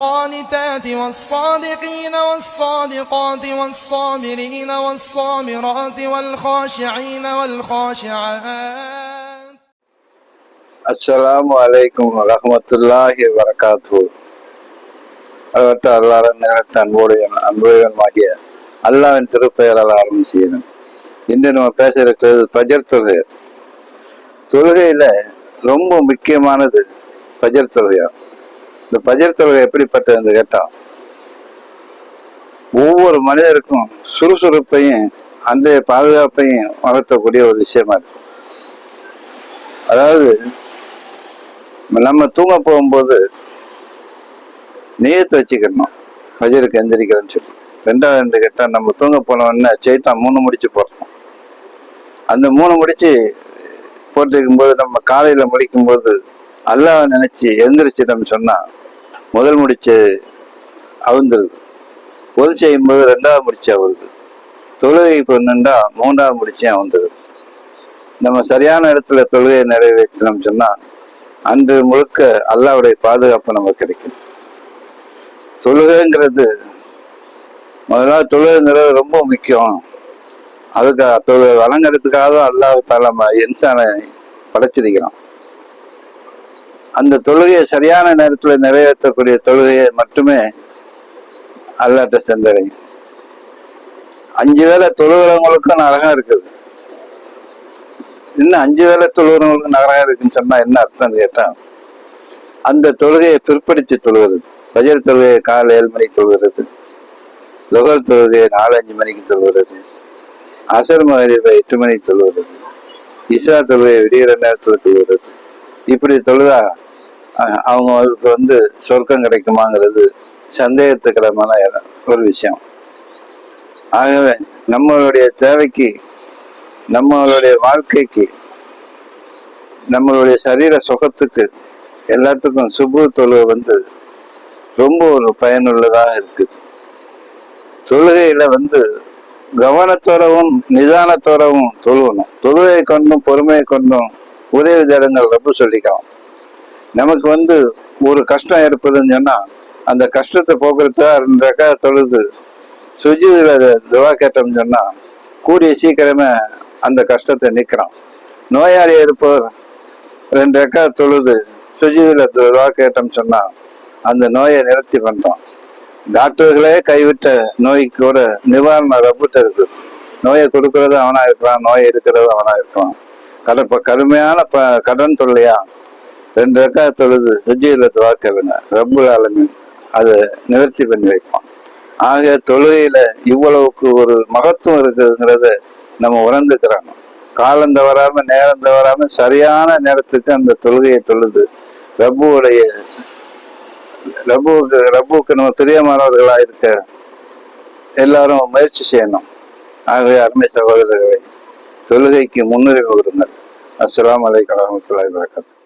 القانتات والصادقين والصادقات والصابرين والصابرات والخاشعين والخاشعات. السلام عليكم ورحمة الله وبركاته. அல்லாஹ்வின் நேரத்தை அன்புடையவனாகிய அல்லாஹ்வின் திருப்பெயரால் ஆரம்பம் செய்யணும். இன்று நம்ம பேச இருக்கிறது பஜர் தொழுகை. தொழுகையில ரொம்ப முக்கியமானது பஜர் தொழுகை. இந்த பஜர் தொழுகை எப்படிப்பட்டது கேட்டா, ஒவ்வொரு மனிதருக்கும் சுறுசுறுப்பையும் அன்றைய பாதுகாப்பையும் வளர்த்தக்கூடிய ஒரு விஷயமா இருக்கும். அதாவது நம்ம தூங்க போகும்போது நியத்து வச்சுக்கணும், பஜருக்கு எந்திரிக்கிறேன்னு சொல்லி. ரெண்டாவது கேட்டால், நம்ம தூங்க போனோடனே சைத்தான் 3 முடிச்சு போடுறோம். அந்த 3 முடிச்சு போட்டுக்கும் போது நம்ம காலையில முடிக்கும் போது அல்லாஹ் நினைச்சு எழுந்திரிச்சிட்டோம்னு சொன்னா முதல் முடிச்சு அவுந்துருது. பொது செய்யும் போது 2வது முடிச்சு அவுருது. தொழுகை பொண்ணுண்டா 3வது முடிச்சு அவுந்துருது. நம்ம சரியான இடத்துல தொழுகையை நிறைவேற்றணும் சொன்னா அன்று முழுக்க அல்லாஹ்வுடைய பாதுகாப்பு நமக்கு கிடைக்குது. தொழுகைங்கிறது முதலாவது தொழுகைங்கிறது ரொம்ப முக்கியம். அதுக்கு தொழுகை வழங்குறதுக்காக தான் அல்லாஹ் தஆலா இன்சானை படைச்சிருக்கிறான். அந்த தொழுகையை சரியான நேரத்தில் நிறைவேற்றக்கூடிய தொழுகையை மட்டுமே அல்லாஹ்ட்ட சென்றடையும். 5 வேளை தொழுகிறவங்களுக்கும் நரகம் இருக்குது. இன்னும் 5 வேளை தொழுகிறவங்களுக்கு நரகம் இருக்குன்னு சொன்னா என்ன அர்த்தம்னு கேட்டா, அந்த தொழுகையை பிற்படுத்தி தொழுகிறது. பஜர் தொழுகையை காலை 7 மணிக்கு தொழுகிறது, லுஹர் தொழுகையை 4-5 மணிக்கு தொழுகிறது, அசர் மகரிபை 8 மணிக்கு தொழுகிறது, இஷா தொழுகையை விடிகிற நேரத்தில் தொழுகிறது. இப்படி தொழுதா அவங்களுக்கு சொர்க்கம் கிடைக்குமாங்கிறது சந்தேகத்துக்கிடமான ஒரு விஷயம். ஆகவே நம்மளுடைய தேவைக்கு, நம்மளுடைய வாழ்க்கைக்கு, நம்மளுடைய சரீர சுகத்துக்கு எல்லாத்துக்கும் சுபு தொழுகை ரொம்ப ஒரு பயனுள்ளதாக இருக்குது. தொழுகையில கவனத்தோடவும் நிதானத்தோடவும் தொழுகணும். தொழுகை கொண்டும் பொறுமையை கொண்டும் உதவி தேடுங்கள் ரப்பு சொல்லிக்கலாம். நமக்கு ஒரு கஷ்டம் ஏற்படுதுன்னு சொன்னா அந்த கஷ்டத்தை போக்குறதுக்காக 2 ரக்காத் தொழுது சுஜூதுல துவா கேட்டோம்னு சொன்னா கூடிய சீக்கிரமே அந்த கஷ்டத்தை நீக்கிறோம். நோயாளி இருப்பவர் 2 ரக்காத் தொழுது சுஜூதுல துவா கேட்டோம்னு சொன்னா அந்த நோயை நிவர்த்தி பண்றோம். டாக்டர்களே கைவிட்ட நோய்க்கு கூட நிவாரணம் ரப்புட்ட இருக்குது. நோயை கொடுக்கறது அவனா இருக்கலாம், நோயை எடுக்கிறது அவனா இருக்கலாம். கடுமையான கடன் தொல்லையா 2 ரக்காத் தொழுது சுஜூதுல துவா கேளுங்க, ரப்புல் ஆலமீன் அதை நிவர்த்தி பண்ணி வைப்பான். ஆக தொழுகையில இவ்வளவுக்கு ஒரு மகத்துவம் இருக்குதுங்கிறத நம்ம உணர்ந்துக்கிறாங்க. காலம் தவறாம நேரம் தவறாம சரியான நேரத்துக்கு அந்த தொழுகையை தொழுது ரப்புவுக்கு நம்ம பிரியமானவர்களா இருக்க எல்லாரும் முயற்சி செய்யணும். ஆகவே அருமை சகோதரர்களை, தொழுகைக்கு முன்னுரிமை கொடுங்கள். அஸ்ஸலாமு அலைக்கும் வரஹ்மத்துல்லாஹி வபரகாத்துஹு.